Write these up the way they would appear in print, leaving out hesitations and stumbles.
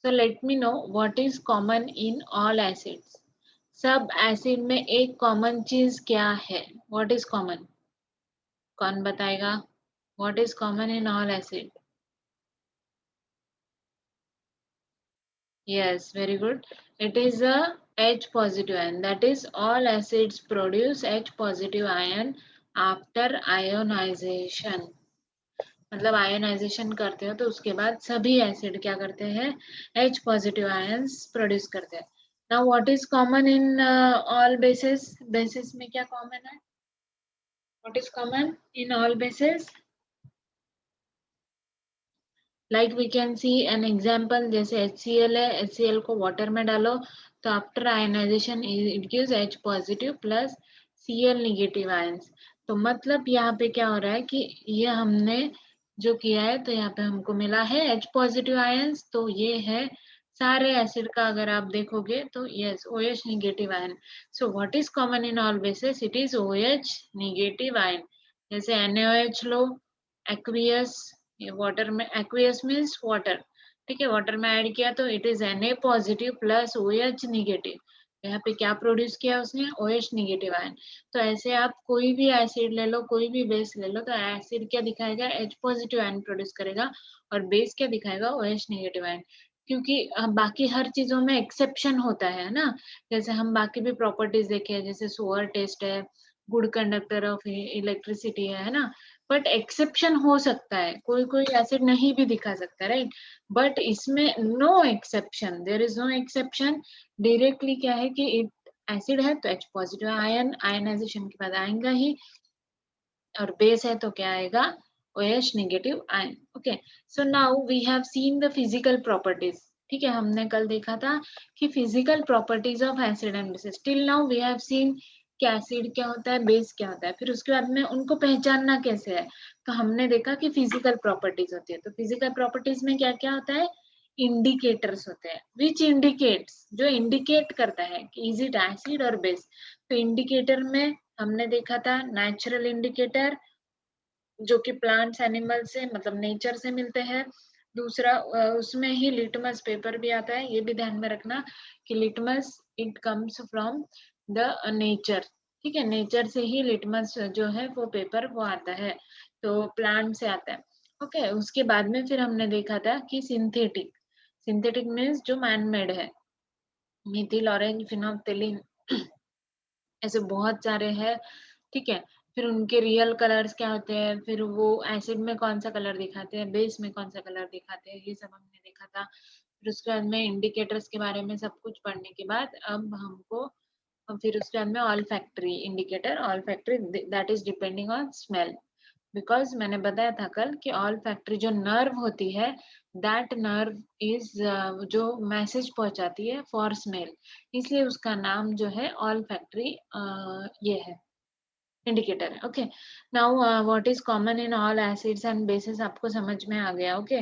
So let me know what is common in all acids. सब acid में एक common चीज क्या है? What is common? कौन बताएगा? What is common in all acid? Yes, very good. It is a H positive ion. That is, all acids produce H positive ion after ionization. मतलब ionisation करते हो तो उसके बाद सभी एसिड क्या करते हैं? H पॉजिटिव आयंस प्रोड्यूस करते हैं. Now what is common in all bases? Bases में क्या कॉमन है? What is common in all bases? Like we can see an example, जैसे HCl है, HCl को वाटर में डालो तो after ionisation it gives H positive plus Cl negative ions. तो मतलब यहाँ पे क्या हो रहा है कि ये हमने जो किया है तो यहाँ पे हमको मिला है H पॉजिटिव आयंस. तो ये है सारे एसिड का अगर आप देखोगे तो yes OH negative ion. So what is common in all basis? It is OH negative ion. जैसे NaOH लो, एक्वियस, ये वाटर में, एक्वियस मीन्स वाटर, ठीक है, वाटर में ऐड किया तो it is Na positive plus OH negative. यहाँ पे क्या प्रोड्यूस किया उसने? OH negative ion. तो ऐसे आप कोई भी एसिड ले लो, कोई भी बेस ले लो, तो एसिड क्या दिखाएगा? H पॉजिटिव आयन प्रोड्यूस करेगा और बेस क्या दिखाएगा? OH negative ion. क्योंकि बाकी हर चीजों में एक्सेप्शन होता है ना. जैसे हम बाकी भी प्रॉपर्टीज देखे, जैसे सोअर टेस्ट है, गुड कंडक्टर ऑफ इलेक्ट्रिसिटी है ना. बट एक्सेप्शन हो सकता है, कोई कोई एसिड नहीं भी दिखा सकता, राइट. बट इसमें no exception, there is no exception. Directly क्या है कि एसिड है तो H पॉजिटिव आयन आयनाइजेशन के बाद आएगा ही, और बेस है तो क्या आएगा? OH negative ion. Okay, so now we have seen the physical properties. ठीक है, हमने कल देखा था कि physical properties of acid and bases. Till now we have seen कि एसिड क्या होता है, बेस क्या होता है, फिर उसके बाद में उनको पहचानना कैसे है. तो हमने देखा कि फिजिकल प्रॉपर्टीज होती है. तो फिजिकल प्रॉपर्टीज में क्या क्या होता है? इंडिकेटर्स होते हैं. Which indicates? जो इंडिकेट करता है कि इज इट एसिड और बेस. तो इंडिकेटर में हमने देखा था नेचुरल इंडिकेटर, जो कि प्लांट्स एनिमल से मतलब नेचर से मिलते हैं. दूसरा उसमें ही लिटमस पेपर भी आता है. ये भी ध्यान में रखना कि litmus it comes from the nature. ठीक है, नेचर से ही लिटमस जो है वो पेपर वो आता है, तो प्लांट से आता है. ओके, उसके बाद में फिर हमने देखा था कि सिंथेटिक. सिंथेटिक मीन्स जो मैन मेड है, मिथिल, ऑरेंज, फिनोल्फ्थेलिन, ऐसे बहुत सारे हैं. ठीक है, फिर उनके रियल कलर्स क्या होते हैं, फिर वो एसिड में कौन सा कलर दिखाते हैं, बेस में कौन सा कलर दिखाते हैं, ये सब हमने देखा था. फिर उसके बाद में इंडिकेटर्स के बारे में सब कुछ पढ़ने के बाद अब हमको फिर उसके बाद में all factory indicator. All factory that is depending on smell, because मैंने बताया था कल कि ऑल फैक्ट्री जो नर्व होती है, दैट नर्व इज जो मैसेज पहुंचाती है फॉर स्मेल, इसलिए उसका नाम जो है ऑल फैक्ट्री ये है, इंडिकेटर है. Okay, now what is common in all acids and bases आपको समझ में आ गया. Okay,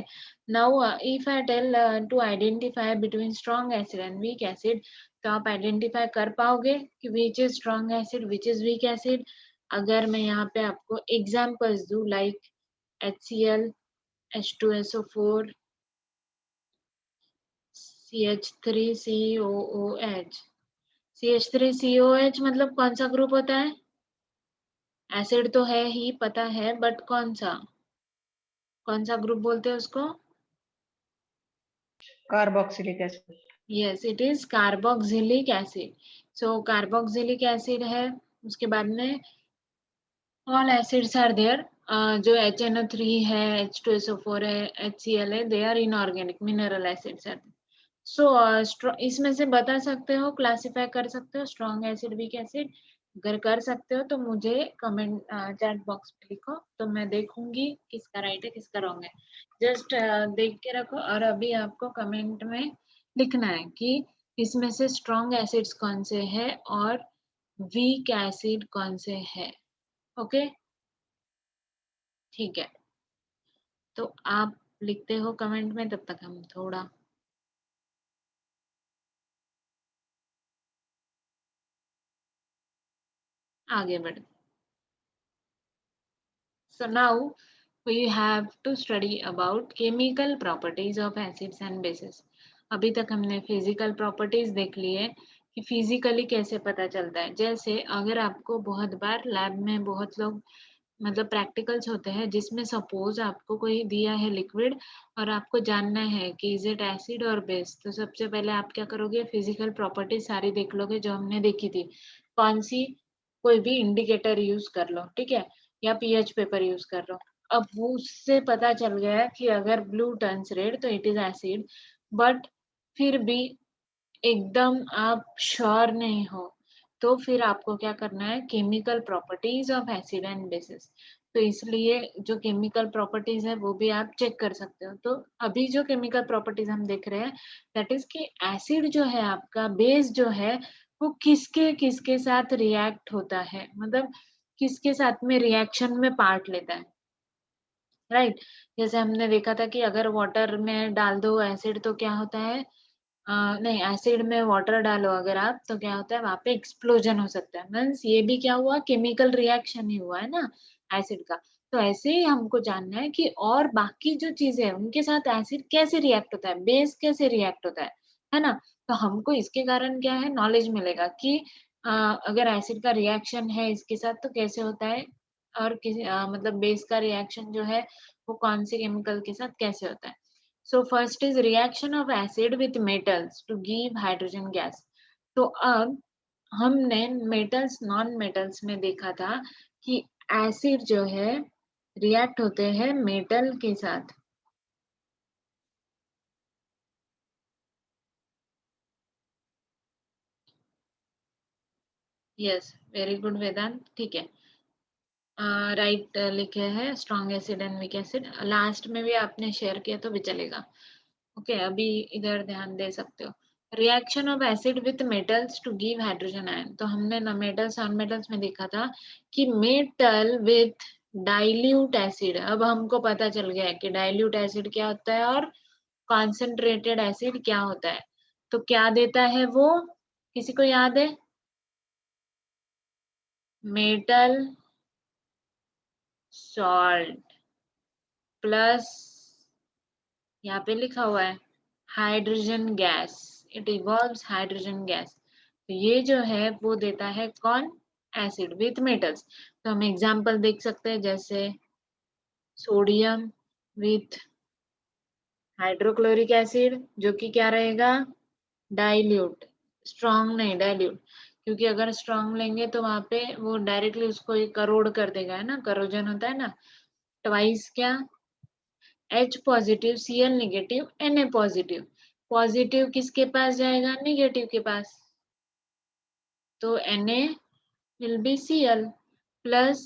now if I tell to identify between strong acid and weak acid, तो आप आइडेंटिफाई कर पाओगे कि which is strong acid, which is weak acid. अगर मैं यहाँ पे आपको एग्जांपल्स दूं, like HCl, H2SO4, CH3COOH. CH3COH मतलब कौन सा ग्रुप होता है? एसिड तो है ही, पता है, बट कौन सा ग्रुप बोलते हैं उसको? Carboxylic acid. Yes, it is carboxylic acid. So carboxylic acid है. उसके बाद में ऑल एसिड्स आर देयर. जो HNO3 है, H2SO4 है, HCl है, they are inorganic mineral acids are. So इसमें से बता सकते हो, क्लासिफाई कर सकते हो स्ट्रॉन्ग एसिड, वीक एसिड? अगर कर सकते हो तो मुझे कमेंट चैट बॉक्स में लिखो, तो मैं देखूंगी किसका राइट है किसका रॉन्ग है. जस्ट देख के रखो, और अभी आपको कमेंट में लिखना है कि इसमें से स्ट्रॉन्ग एसिड्स कौन से हैं और वीक एसिड कौन से है. ओके, ठीक है, तो आप लिखते हो कमेंट में, तब तक हम थोड़ा आगे बढ़ते. So now we have to study about chemical properties of acids and bases. अभी तक हमने फिजिकल प्रॉपर्टीज देख ली है कि फिजिकली कैसे पता चलता है। जैसे अगर आपको बहुत बार लैब में बहुत लोग मतलब प्रैक्टिकल्स होते हैं जिसमें सपोज आपको कोई दिया है लिक्विड और आपको जानना है कि इज इट एसिड और बेस, तो सबसे पहले आप क्या करोगे, फिजिकल प्रॉपर्टीज सारी देख लोगे जो हमने देखी थी। कौन सी, कोई भी इंडिकेटर यूज कर लो, ठीक है, या पीएच पेपर यूज कर लो। अब वो उससे पता चल गया कि अगर ब्लू टर्न्स रेड तो इट इज एसिड, बट फिर भी एकदम आप श्योर नहीं हो, तो फिर आपको क्या करना है, chemical properties of acid and basis. तो इसलिए जो केमिकल प्रॉपर्टीज है वो भी आप चेक कर सकते हो। तो अभी जो केमिकल प्रॉपर्टीज हम देख रहे हैं दैट इज कि एसिड जो है आपका, बेस जो है वो किसके किसके साथ रिएक्ट होता है, मतलब किसके साथ में रिएक्शन में पार्ट लेता है, राइट। जैसे हमने देखा था कि अगर वाटर में डाल दो एसिड तो क्या होता है, नहीं, एसिड में वाटर डालो अगर आप तो क्या होता है, वहां पे एक्सप्लोजन हो सकता है। मीन्स ये भी क्या हुआ, केमिकल रिएक्शन ही हुआ है ना एसिड का। तो ऐसे ही हमको जानना है कि और बाकी जो चीजें हैं उनके साथ एसिड कैसे रिएक्ट होता है, बेस कैसे रिएक्ट होता है ना। तो हमको इसके कारण क्या है, नॉलेज मिलेगा कि अगर एसिड का रिएक्शन है इसके साथ तो कैसे होता है, और किसी मतलब बेस का रिएक्शन जो है वो कौन से केमिकल के साथ कैसे होता है। So first is reaction of acid with metals to give hydrogen gas. तो अब हमने मेटल्स नॉन मेटल्स में देखा था कि एसिड जो है रिएक्ट होते हैं मेटल के साथ। यस, वेरी गुड वेदांत, ठीक है। राइट लिखे हैं strong acid and weak acid, last में भी आपने शेयर किया तो भी चलेगा। ओके, अभी इधर ध्यान दे सकते हो। Reaction of acid with metals to give hydrogen ion, तो हमने ना मेटल्स नॉन मेटल्स में देखा था कि मेटल विथ डाइल्यूट एसिड, अब हमको पता चल गया है कि डाइल्यूट एसिड क्या होता है और कॉन्सेंट्रेटेड एसिड क्या होता है। तो क्या देता है वो, किसी को याद है, मेटल सॉल्ट प्लस, यहाँ पे लिखा हुआ है hydrogen gas, it evolves hydrogen gas. तो ये जो है वो देता है कौन, एसिड विथ मेटल्स। तो हम एग्जांपल देख सकते हैं जैसे सोडियम विथ हाइड्रोक्लोरिक एसिड, जो कि क्या रहेगा, डाइल्यूट, स्ट्रॉन्ग नहीं डाइल्यूट, क्योंकि अगर स्ट्रॉन्ग लेंगे तो वहां पे वो डायरेक्टली उसको करोड़ कर देगा, है ना, करोजन होता है ना। ट्वाइस क्या, H positive Cl negative Na positive, positive किसके पास जाएगा, नेगेटिव के पास, तो Na will be Cl plus,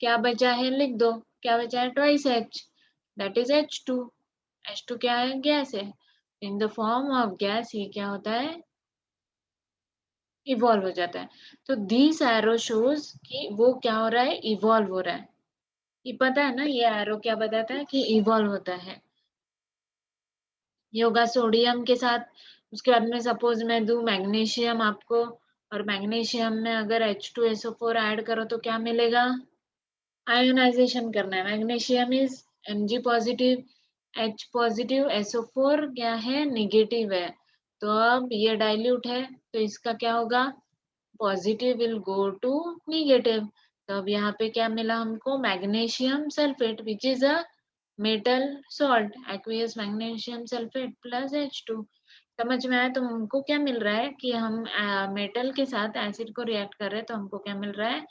क्या बचा है लिख दो, क्या बचा है, twice H, that is H2। H2 क्या है, गैस है, in the form of gas ये क्या होता है, इवॉल्व हो जाता है। तो दिस एरो शोज कि वो क्या हो रहा है, इवॉल्व हो रहा है। ये पता है ना, ये एरो क्या बताता है कि इवॉल्व होता है। ये होगा सोडियम के साथ, उसके बाद में सपोज मैं दूं मैग्नीशियम आपको, और मैग्नीशियम में अगर H2SO4 ऐड करो तो क्या मिलेगा, आयोनाइजेशन करना है, magnesium is Mg positive, H positive, SO4 क्या है, नेगेटिव है। तो अब ये डाइल्यूट है तो इसका क्या होगा, positive will go to negative. तो अब यहाँ पे क्या मिला हमको, magnesium sulphate which is a metal salt, aqueous magnesium sulphate plus H2। समझ में आया, तो हमको क्या मिल रहा है कि हम मेटल के साथ एसिड को रिएक्ट कर रहे हैं तो हमको क्या मिल रहा है,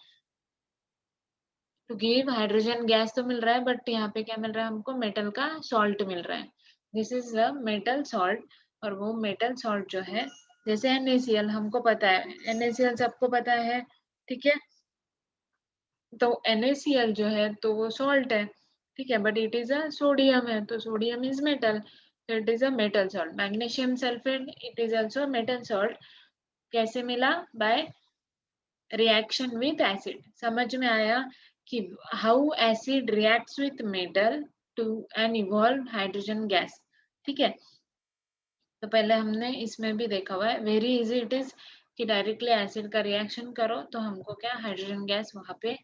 टू गिव हाइड्रोजन गैस तो मिल रहा है, बट यहाँ पे क्या मिल रहा है हमको, मेटल का सॉल्ट मिल रहा है। This is the metal salt. और वो मेटल सॉल्ट जो है, जैसे NaCl हमको पता है, NaCl सबको पता है, ठीक है। तो NaCl जो है तो वो सॉल्ट है, ठीक है, but it is a sodium है, तो सोडियम इज मेटल, तो it is a metal salt. Magnesium sulphate it is also metal salt, कैसे मिला, बाय रिएक्शन विथ एसिड। समझ में आया कि how acid reacts with metal to an evolve hydrogen gas, ठीक है। तो पहले हमने इसमें भी देखा हुआ है, वेरी इजी इट इज कि डायरेक्टली एसिड का रिएक्शन करो तो हमको क्या, हाइड्रोजन गैस वहां पे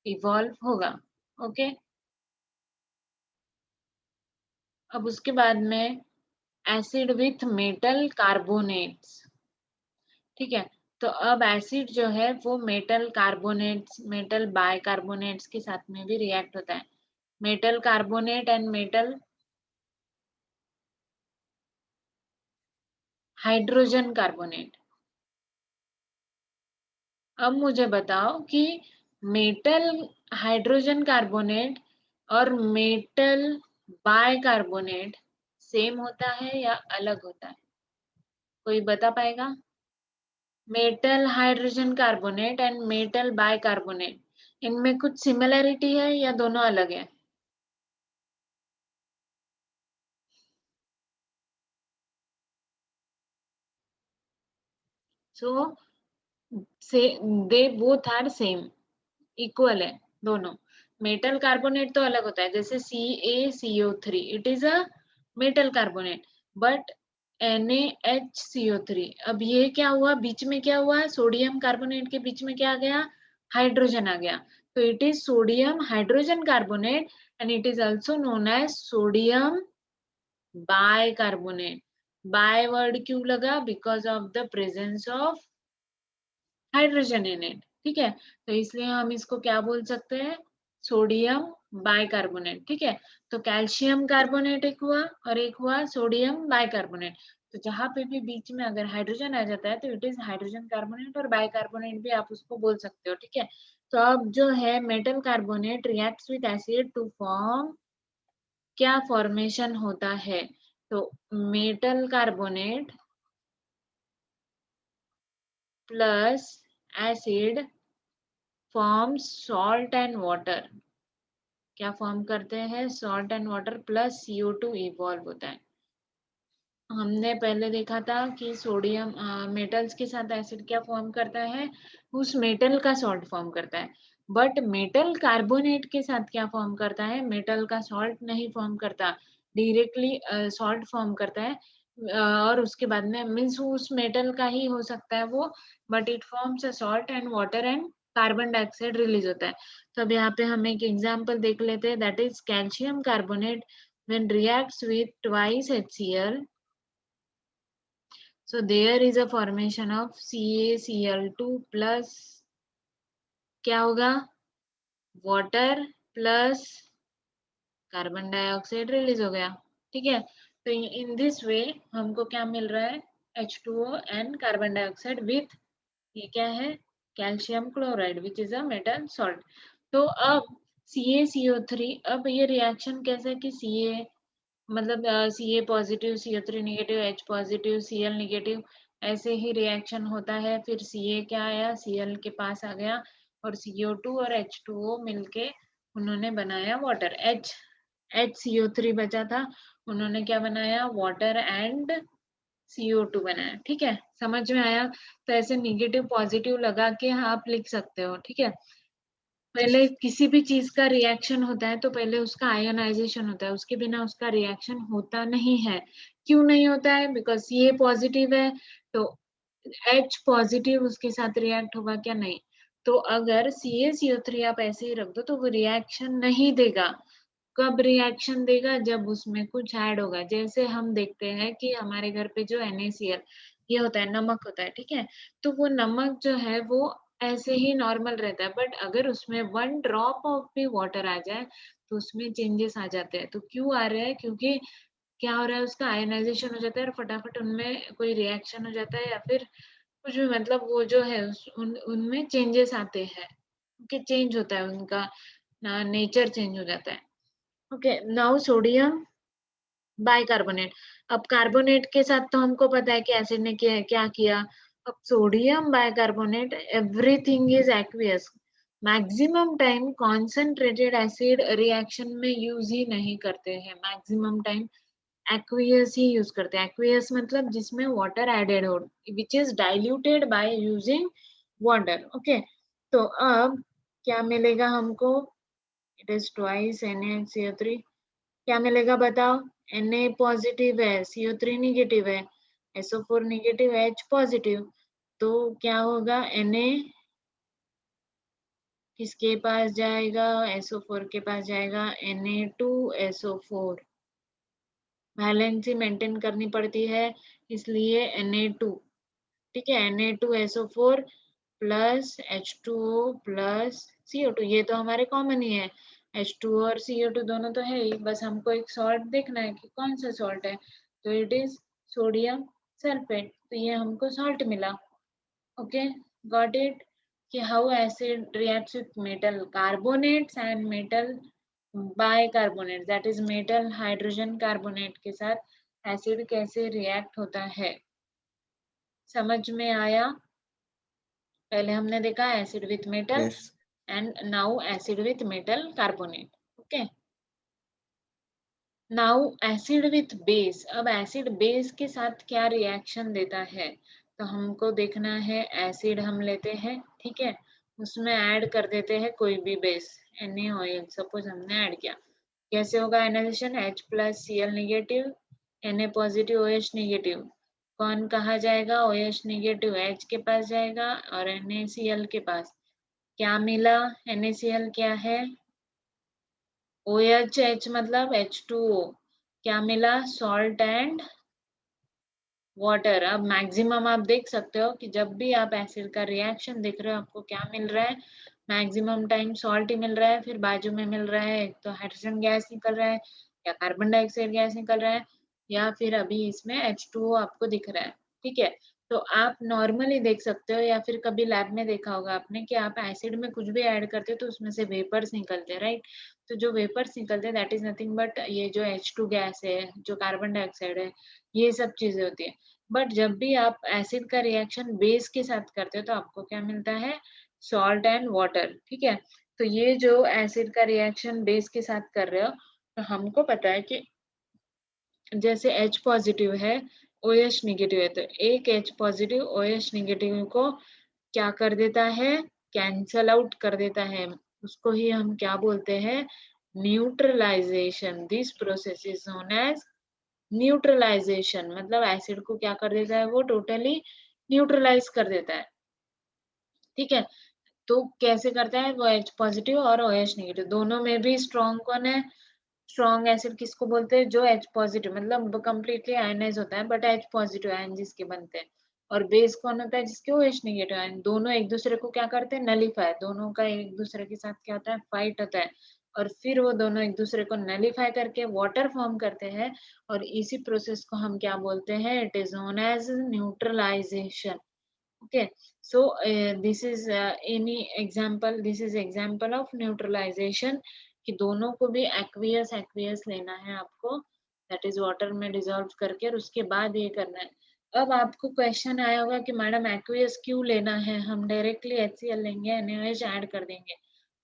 इवॉल्व होगा। ओके, अब उसके बाद में एसिड विथ मेटल कार्बोनेट्स, ठीक है। तो अब एसिड जो है वो मेटल कार्बोनेट्स, मेटल बाइकार्बोनेट्स के साथ में भी रिएक्ट होता है। Metal carbonate and metal hydrogen carbonate. अब मुझे बताओ कि मेटल हाइड्रोजन कार्बोनेट और मेटल बाइकार्बोनेट सेम होता है या अलग होता है? कोई बता पाएगा? Metal hydrogen carbonate and metal bicarbonate, इनमें कुछ सिमिलरिटी है या दोनों अलग है? So say they both are same, equal है दोनों। मेटल कार्बोनेट तो अलग होता है, जैसे CaCO3 it is a metal carbonate, but NaHCO3, अब ये क्या हुआ, बीच में क्या हुआ, सोडियम कार्बोनेट के बीच में क्या आ गया, हाइड्रोजन आ गया। तो it is sodium hydrogen carbonate and it is also known as sodium bicarbonate. Bi word क्यों लगा? Because of the presence of hydrogen in it, ठीक है। तो इसलिए हम इसको क्या बोल सकते हैं, सोडियम बाइकार्बोनेट, ठीक है। तो कैल्शियम कार्बोनेट एक हुआ और एक हुआ सोडियम बाइकार्बोनेट। तो जहां पे भी बीच में अगर हाइड्रोजन आ जाता है तो इट इज हाइड्रोजन कार्बोनेट, और बाइकार्बोनेट भी आप उसको बोल सकते हो, ठीक है। तो अब जो है metal carbonate reacts with acid to form, क्या फॉर्मेशन होता है? तो metal carbonate plus acid forms salt and water. क्या फॉर्म करते हैं? Salt and water plus CO2 evolve होता है। हमने पहले देखा था कि सोडियम मेटल्स के साथ एसिड क्या फॉर्म करता है, उस मेटल का सॉल्ट फॉर्म करता है। बट मेटल कार्बोनेट के साथ क्या फॉर्म करता है, मेटल का सॉल्ट नहीं फॉर्म करता, डायरेक्टली सॉल्ट फॉर्म करता है। और उसके बाद में मीन्स उस मेटल का ही हो सकता है वो, but it forms a salt and water and carbon dioxide release होता है। तो अब यहाँ पे हम एक एग्जांपल देख लेते हैं, that is calcium carbonate when reacts with twice HCl. So there is a formation of CaCl2 plus क्या होगा, water plus carbon dioxide release हो गया, ठीक है। तो इन दिस वे हमको क्या मिल रहा है, H2O and carbon dioxide with, ये क्या है, calcium chloride which is a metal salt. तो अब CaCO3, अब ये रिएक्शन कैसे कि Ca मतलब Ca positive, CO3 negative, H positive, Cl negative, ऐसे ही रिएक्शन होता है। फिर Ca क्या आया, Cl के पास आ गया, और CO2 और H2O मिलके उन्होंने बनाया वाटर। HCO3 बचा था, उन्होंने क्या बनाया, वाटर एंड CO2 बनाया, ठीक है। समझ में आया? तो ऐसे निगेटिव पॉजिटिव लगा के आप लिख सकते हो, ठीक है। पहले किसी भी चीज का रिएक्शन होता है तो पहले उसका आयोनाइजेशन होता है, उसके बिना उसका रिएक्शन होता नहीं है। क्यों नहीं होता है? बिकॉज ये पॉजिटिव है, तो H पॉजिटिव उसके साथ रिएक्ट होगा क्या? नहीं। तो अगर CaCO3 आप ऐसे ही रख दो तो वो रिएक्शन नहीं देगा। कब रिएक्शन देगा? जब उसमें कुछ ऐड होगा। जैसे हम देखते हैं कि हमारे घर पे जो NaCl ये होता है, नमक होता है, ठीक है। तो वो नमक जो है वो ऐसे ही नॉर्मल रहता है, बट अगर उसमें 1 ड्रॉप ऑफ भी वाटर आ जाए तो उसमें चेंजेस आ जाते हैं। तो क्यों आ रहे हैं? क्योंकि क्या हो रहा है, उसका आयोनाइजेशन हो जाता है और फटाफट उनमें कोई रिएक्शन हो जाता है, या फिर कुछ भी, मतलब वो जो है उनमें चेंजेस आते हैं, उनके चेंज होता है, उनका नेचर चेंज हो जाता है। Okay, now sodium bicarbonate. अब कार्बोनेट के साथ तो हमको पता है कि एसिड ने क्या किया। अब sodium bicarbonate, everything is aqueous. Maximum time concentrated acid reaction में यूज ही नहीं करते हैं, मैक्सिमम टाइम एक्वियस ही यूज करते हैं। एक्वियस मतलब जिसमें वाटर एडेड हो, which is diluted by using water, okay. तो अब क्या मिलेगा हमको, इट इज ट्वाइस NaCO3, क्या मिलेगा बताओ? Na पॉजिटिव है, CO3 नेगेटिव है, SO4 नेगेटिव है, H पॉजिटिव। तो क्या होगा, Na किसके पास जाएगा, SO4 के पास जाएगा, Na2SO4, वैलेंसी मेंटेन करनी पड़ती है, इसलिए Na2, ठीक है, Na2SO4 plus H2O plus CO2, ये तो हमारे कॉमन ही है, H2O और CO2 दोनों तो है ही, बस हमको एक सॉल्ट देखना है कि कौन सा सॉल्ट है, तो इट इज सोडियम सल्फेट, तो ये हमको सॉल्ट मिला। ओके, गॉट इट, कि how acid reacts with metal carbonates and metal bicarbonate, that is metal hydrogen carbonate के साथ एसिड कैसे रिएक्ट होता है। समझ में आया? पहले हमने देखा acid with metal Yes. And now acid with metal carbonate. Okay, now acid with base, अब एसिड बेस के साथ क्या रिएक्शन देता है, तो हमको देखना है, एसिड हम लेते हैं, ठीक है, उसमें ऐड कर देते हैं कोई भी बेस, NaOH सपोज हमने ऐड किया, कैसे होगा ionisation, H plus Cl negative, Na positive OH negative, कौन कहा जाएगा, OH नेगेटिव H के पास जाएगा और NaCl के पास, क्या मिला, NaCl क्या है, OH मतलब H2O, क्या मिला, सॉल्ट एंड वाटर। अब मैक्सिमम आप देख सकते हो कि जब भी आप एसिड का रिएक्शन देख रहे हो आपको क्या मिल रहा है, मैक्सिमम टाइम सॉल्ट ही मिल रहा है, फिर बाजू में मिल रहा है एक तो हाइड्रोजन गैस निकल रहा है या कार्बन डाइऑक्साइड गैस निकल रहा है, या फिर अभी इसमें H2O आपको दिख रहा है, ठीक है। तो आप नॉर्मली देख सकते हो या फिर कभी लैब में देखा होगा आपने कि आप एसिड में कुछ भी ऐड करते हो तो उसमें से वेपर्स निकलते हैं, राइट, तो जो वेपर्स निकलते हैं दैट इज नथिंग बट ये जो H2 गैस है, जो कार्बन डाइऑक्साइड है, ये सब चीजें होती है। बट जब भी आप एसिड का रिएक्शन बेस के साथ करते हो तो आपको क्या मिलता है, सॉल्ट एंड वाटर, ठीक है। तो ये जो एसिड का रिएक्शन बेस के साथ कर रहे हो, तो हमको पता है कि जैसे H पॉजिटिव है OH निगेटिव है, तो एक H पॉजिटिव OH निगेटिव को क्या कर देता है, कैंसल आउट कर देता है, उसको ही हम क्या बोलते हैं, neutralisation. This process is known as neutralisation, मतलब एसिड को क्या कर देता है, वो टोटली न्यूट्रलाइज कर देता है, ठीक है। तो कैसे करता है वो, H पॉजिटिव और OH नेगेटिव दोनों में भी स्ट्रॉन्ग कौन है, स्ट्रॉन्ग एसिड किसको बोलते हैं, जो H पॉजिटिव मतलब कंप्लीटली आयनाइज होता है बट H पॉजिटिव आयन जिसके बनते हैं, और बेस कौन होता है, जिसके OH नेगेटिव आयन, दोनों एक दूसरे को क्या करते हैं, नलीफाई, दोनों का एक दूसरे के साथ क्या होता है, फाइट होता है, और फिर वो दोनों एक दूसरे को नलीफाई करके वाटर फॉर्म करते हैं, और इसी प्रोसेस को हम क्या बोलते हैं, it is known as neutralisation. Okay, so this is example of neutralization, कि दोनों को भी aqueous aqueous लेना है आपको, that is water में dissolve करके, और उसके बाद ये करना है। अब आपको क्वेश्चन आया होगा कि मैडम aqueous क्यों लेना है, हम डायरेक्टली HCl लेंगे, NaOH ऐड कर देंगे,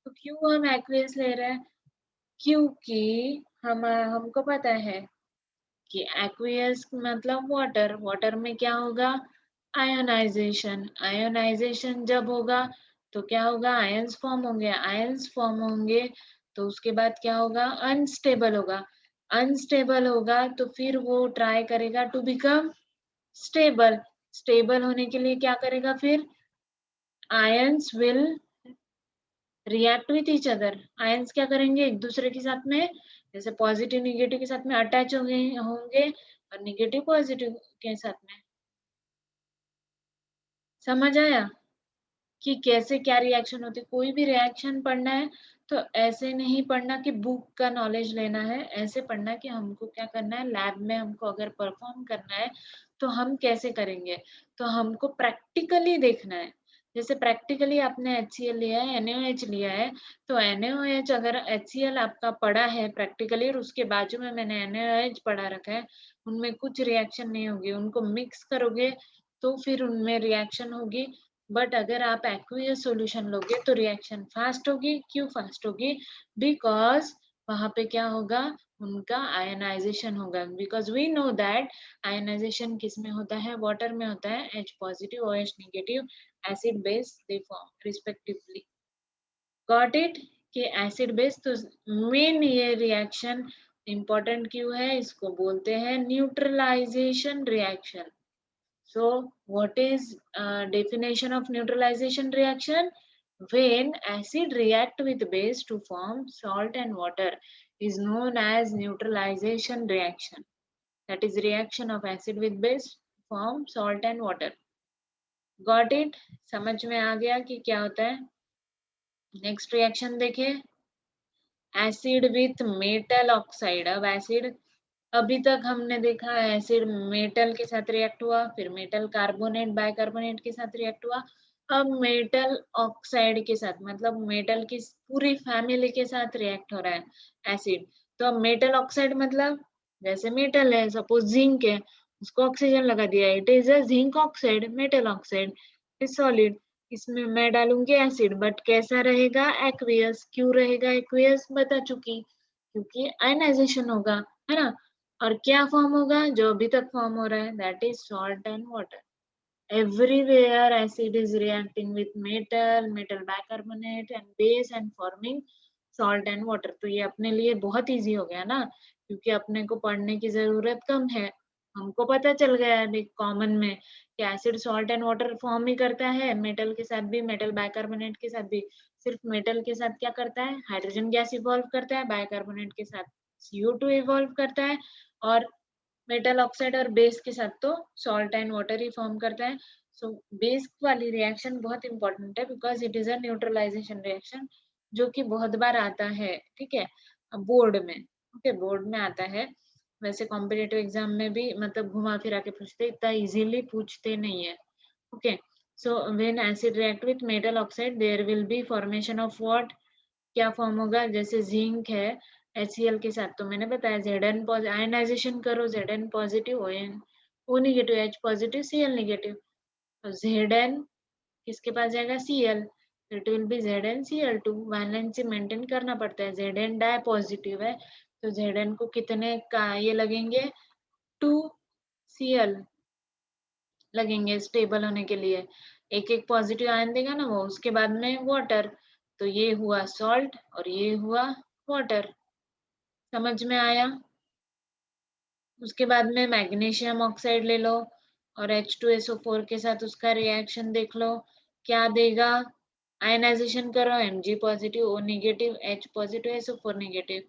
तो क्यों हम aqueous ले रहे हैं, क्योंकि हमको पता है कि एक्वियस मतलब वाटर, वाटर में क्या होगा, आयोनाइजेशन, आयोनाइजेशन जब होगा तो क्या होगा, आयंस फॉर्म होंगे, आयंस फॉर्म होंगे तो उसके बाद क्या होगा, अनस्टेबल होगा, अनस्टेबल होगा तो फिर वो ट्राई करेगा टू बिकम स्टेबल, स्टेबल होने के लिए क्या करेगा, फिर ions will react with each other, ions क्या करेंगे, एक दूसरे के साथ में, जैसे पॉजिटिव निगेटिव के साथ में अटैच होंगे और निगेटिव पॉजिटिव के साथ में। समझ आया कि कैसे क्या रिएक्शन होती है, कोई भी रिएक्शन पढ़ना है तो ऐसे नहीं पढ़ना कि बुक का नॉलेज लेना है, ऐसे पढ़ना कि हमको क्या करना है, लैब में हमको अगर परफॉर्म करना है तो हम कैसे करेंगे, तो हमको प्रैक्टिकली देखना है। जैसे प्रैक्टिकली आपने HCl लिया है, NaOH लिया है, तो NaOH अगर HCl आपका पढ़ा है प्रैक्टिकली और उसके बाजू में मैंने NaOH पढ़ा रखा है, उनमें कुछ रिएक्शन नहीं होगी, उनको मिक्स करोगे तो फिर उनमें रिएक्शन होगी। बट अगर आप एक्वियस सॉल्यूशन लोगे तो रिएक्शन फास्ट होगी, क्यों फास्ट होगी, बिकॉज वहां पे क्या होगा, उनका आयनाइजेशन होगा, because we know that ionisation किस में होता है, वाटर में होता है, H positive OH negative, acid base they form respectively. Got it, कि एसिड बेस, तो मेन ये रिएक्शन इंपॉर्टेंट क्यों है, इसको बोलते हैं neutralisation reaction. So, what is definition of neutralization reaction? When acid react with base to form salt and water is known as neutralization reaction. that is reaction of acid with base form salt and water. Got it? समझ में आ गया कि क्या होता है? Next reaction देखिए, acid with metal oxide. अब एसिड, अभी तक हमने देखा एसिड मेटल के साथ रिएक्ट हुआ, फिर मेटल कार्बोनेट बाइकार्बोनेट के साथ रिएक्ट हुआ, अब मेटल ऑक्साइड के साथ, मतलब मेटल की पूरी फैमिली के साथ रिएक्ट हो रहा है एसिड. तो अब मेटल ऑक्साइड मतलब जैसे मेटल है, सपोज जिंक है, उसको ऑक्सीजन लगा दिया, it is a zinc oxide, metal oxide is solid. इसमें मैं डालूंगी एसिड, बट कैसा रहेगा? एक्वियस. क्यों रहेगा एक्वियस? बता चुकी, क्योंकि आयनाइजेशन होगा, है ना. और क्या फॉर्म होगा? जो अभी तक फॉर्म हो रहा है, that is salt and water. Everywhere acid is reacting with metal, metal bicarbonate and base and forming salt and water. तो ये अपने लिए बहुत इजी हो गया ना, क्योंकि अपने को पढ़ने की जरूरत कम है. हमको पता चल गया है अभी कॉमन में कि acid salt and water form ही करता है, मेटल के साथ भी, मेटल बाइकार्बोनेट के साथ भी. सिर्फ मेटल के साथ क्या करता है? हाइड्रोजन गैस इवॉल्व करता है, बाइकार्बोनेट के साथ CO2 इवॉल्व करता है, और मेटल ऑक्साइड और बेस के साथ तो सॉल्ट एंड वाटर ही फॉर्म करता है. सो बेस वाली रिएक्शन बहुत इंपॉर्टेंट है, because it is a neutralisation reaction, जो कि बहुत बार आता है, ठीक है, बोर्ड में. ओके, बोर्ड में आता है. वैसे कॉम्पिटेटिव एग्जाम में भी मतलब घुमा फिरा के पूछते, इतना इजीली पूछते नहीं है. Okay, so when acid react with metal oxide there will be formation of what? क्या फॉर्म होगा? जैसे जिंक है HCl के साथ, तो मैंने बताया Zn पॉजिटिव, आयनाइजेशन करो, Zn positive, O negative, H positive, Cl negative. तो Zn किसके पास जाएगा? Cl. It will be ZnCl2. Valency maintain करना पड़ता है. Zn डाई पॉजिटिव है, तो Zn को कितने का ये लगेंगे? 2Cl लगेंगे स्टेबल होने के लिए. एक एक पॉजिटिव आयन देगा ना वो, उसके बाद में वाटर. तो ये हुआ सॉल्ट और ये हुआ वाटर. समझ में आया? उसके बाद में मैग्नीशियम ऑक्साइड ले लो और H2SO4 के साथ उसका रिएक्शन देख लो, क्या देगा? आयनाइजेशन करो, Mg positive, O negative, H positive, SO4 negative.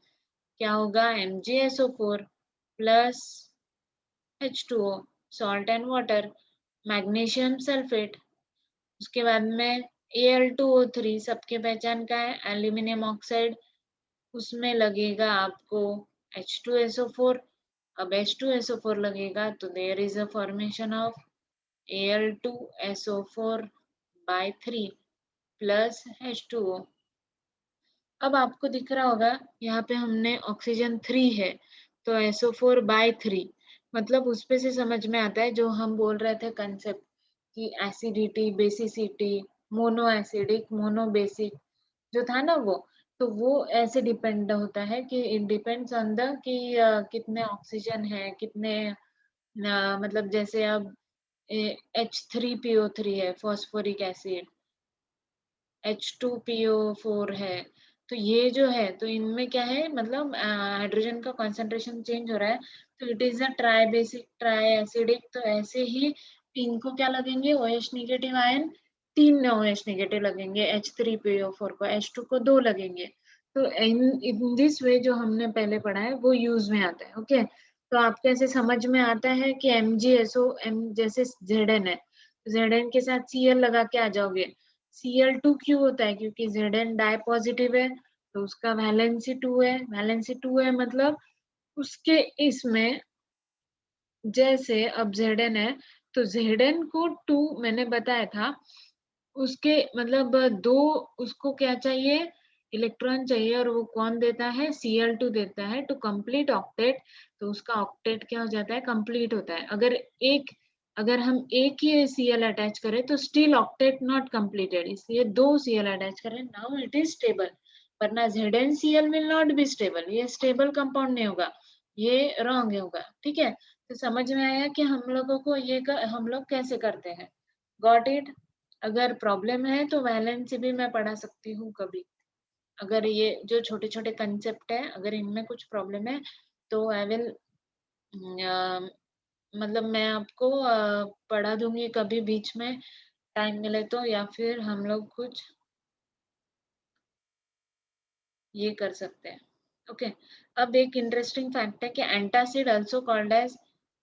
क्या होगा? MgSO4 plus H2O, salt and water, magnesium sulphate. उसके बाद में Al2O3, सबके पहचान का है, एल्यूमिनियम ऑक्साइड. उसमें लगेगा आपको H2SO4. अब H2SO4 लगेगा तो there is a formation of Al2SO4 by 3 plus H2O. अब आपको दिख रहा होगा यहाँ पे हमने ऑक्सीजन 3 है, तो SO4 by 3, मतलब उस पे से समझ में आता है जो हम बोल रहे थे कंसेप्ट कि acidity, basicity, mono acidic, mono basic जो था ना वो ऐसे डिपेंड होता है कि इट डिपेंड्स ऑन द कि कितने ऑक्सीजन है, कितने मतलब जैसे अब H3PO3 है, फॉस्फोरिक एसिड, H2PO4 है. तो ये जो है, तो इनमें क्या है, मतलब हाइड्रोजन का कॉन्सेंट्रेशन चेंज हो रहा है, तो it is a try basic, try acidic. तो ऐसे ही इनको क्या लगेंगे? OH negative ion, 3 OH negative लगेंगे, H3PO4 को, H2 को 2 लगेंगे. तो इन दिस वे जो हमने पहले पढ़ा है वो यूज में आता है. ओके, तो आपको ऐसे समझ में आता है कि MgSO, जैसे Zn है, Zn के साथ Cl लगा के आ जाओगे. Cl2 क्यों होता है? क्योंकि Zn डाई पॉजिटिव है, तो उसका वैलेंसी 2 है. वैलेंसी 2 है मतलब उसके इसमें जैसे अब Zn है, तो Zn को 2 मैंने बताया था, उसके मतलब 2 उसको क्या चाहिए? इलेक्ट्रॉन चाहिए, और वो कौन देता है? Cl2 देता है टू कंप्लीट ऑक्टेट. तो उसका ऑक्टेट क्या हो जाता है? कंप्लीट होता है. अगर हम एक ही Cl अटैच करें तो स्टिल ऑक्टेट नॉट कंप्लीटेड, इसलिए 2 Cl अटैच करें, नाउ इट इज स्टेबल. वरना ZnCl will not be stable, ये स्टेबल कंपाउंड नहीं होगा, ये रॉन्ग होगा. ठीक है, तो समझ में आया कि हम लोगों को हम लोग कैसे करते हैं. Got it? अगर प्रॉब्लम है तो वैलेंसी भी मैं पढ़ा सकती हूँ कभी. अगर ये जो छोटे छोटे कंसेप्ट है, अगर इनमें कुछ प्रॉब्लम है तो आई विल, मतलब मैं आपको पढ़ा दूंगी कभी बीच में टाइम मिले तो, या फिर हम लोग कुछ ये कर सकते हैं. ओके, अब एक इंटरेस्टिंग फैक्ट है कि antacid also called as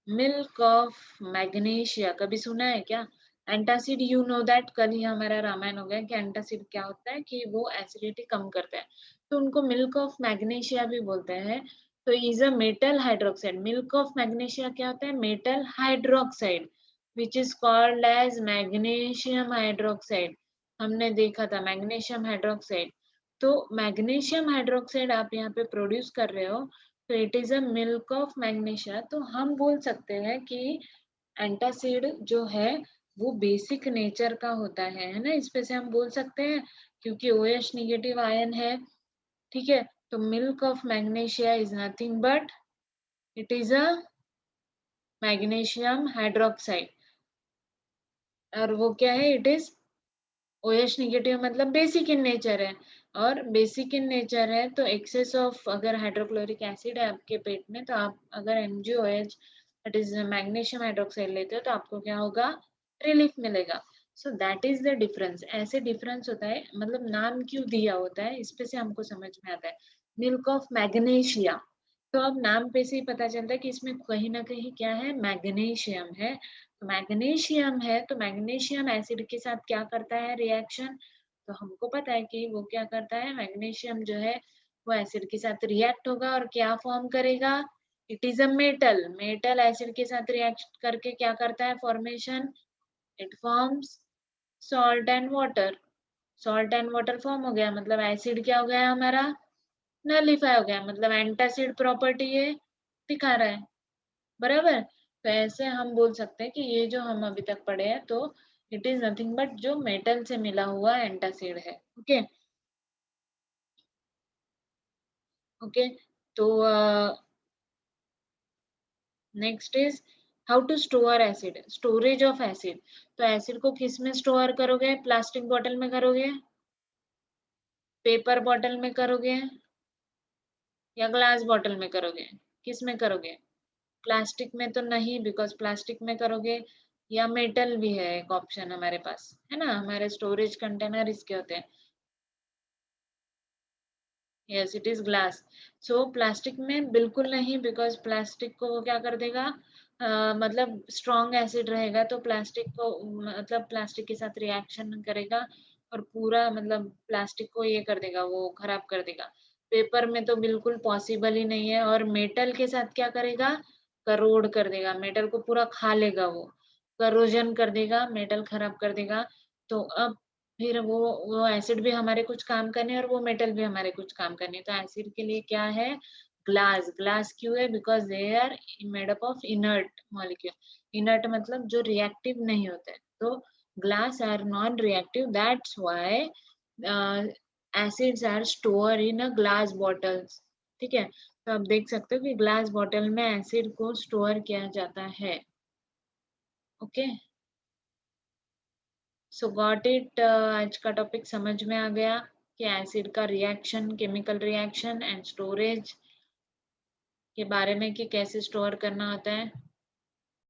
milk of magnesia कभी सुना है क्या? एंटासिड, यू नो दैट, कल ही हमारा रामायण हो गया कि एंटासिड क्या होता है कि वो एसिडिटी कम करता है, तो उनको मिल्क ऑफ मैग्नीशिया भी बोलते हैं। तो is a metal hydroxide, milk of magnesia क्या होता है? Metal hydroxide which is called as magnesium hydroxide. हमने देखा था मैग्नीशियम हाइड्रोक्साइड। तो मैग्नीशियम हाइड्रोक्साइड आप यहाँ पे प्रोड्यूस कर रहे हो, तो it is a milk of magnesia. तो हम बोल सकते हैं कि एंटासिड जो है वो बेसिक नेचर का होता है ना, इस पे से हम बोल सकते हैं क्योंकि OH निगेटिव आयन है। ठीक है, तो milk of magnesia is nothing but it is a magnesium hydroxide. और वो क्या है? इट इज OH निगेटिव, मतलब बेसिक इन नेचर है। और बेसिक इन नेचर है तो एक्सेस ऑफ अगर हाइड्रोक्लोरिक एसिड है आपके पेट में, तो आप अगर MgOH that is magnesium hydroxide लेते हो तो आपको क्या होगा? रिलीफ मिलेगा। So that is the difference. ऐसे डिफरेंस होता है, मतलब नाम क्यों दिया होता है इस पे से हमको समझ में आता है। मिल्क ऑफ मैग्नीशिया, तो अब नाम पे से ही पता चलता है कि इसमें कहीं ना कहीं क्या है? मैग्नीशियम है। तो मैग्नीशियम है तो मैग्नीशियम एसिड के साथ क्या करता है रिएक्शन? तो हमको पता है कि वो क्या करता है, मैग्नीशियम जो है वो एसिड के साथ रिएक्ट होगा और क्या फॉर्म करेगा? It is a metal. Metal acid के साथ रिएक्ट करके क्या करता है formation? It forms salt and water. Salt and water form हो गया, मतलब एसिड क्या हो गया हमारा? नलिफाई हो गया, मतलब एंटासिड प्रॉपर्टी ये दिखा रहा है। बराबर, तो ऐसे हम बोल सकते हैं कि ये जो हम अभी तक पढ़े हैं तो इट इज नथिंग बट जो मेटल से मिला हुआ एंटासिड है। Okay okay. तो next is how to store acid, storage of acid. तो एसिड को किस में स्टोर करोगे? प्लास्टिक बॉटल में करोगे, पेपर बॉटल में करोगे, या ग्लास बॉटल में करोगे? किस में करोगे? प्लास्टिक में तो नहीं, बिकॉज प्लास्टिक में करोगे, या मेटल भी है एक ऑप्शन हमारे पास, है ना, हमारे स्टोरेज कंटेनर इसके होते हैं। Yes it is glass. So plastic में बिल्कुल नहीं, बिकॉज प्लास्टिक को वो क्या कर देगा? मतलब स्ट्रॉन्ग एसिड रहेगा तो प्लास्टिक को, मतलब प्लास्टिक के साथ रिएक्शन करेगा और पूरा मतलब प्लास्टिक को ये कर देगा, वो खराब कर देगा। पेपर में तो बिल्कुल पॉसिबल ही नहीं है। और मेटल के साथ क्या करेगा? करोड कर देगा, मेटल को पूरा खा लेगा वो, करोजन कर देगा, मेटल खराब कर देगा। तो अब फिर वो एसिड भी हमारे कुछ काम करने और वो मेटल भी हमारे कुछ काम करने। तो एसिड के लिए क्या है? ग्लास। ग्लास क्यों है? Because they are made up of inert molecule. Inert मतलब जो रिएक्टिव नहीं होते, तो glass are non reactive, that's why acids are store in a glass bottles. ठीक है, तो आप देख सकते हो कि ग्लास बॉटल में एसिड को स्टोर किया जाता है। Okay, so got it. आज का टॉपिक समझ में आ गया कि एसिड का reaction, chemical reaction and storage के बारे में, कि कैसे स्टोर करना होता है।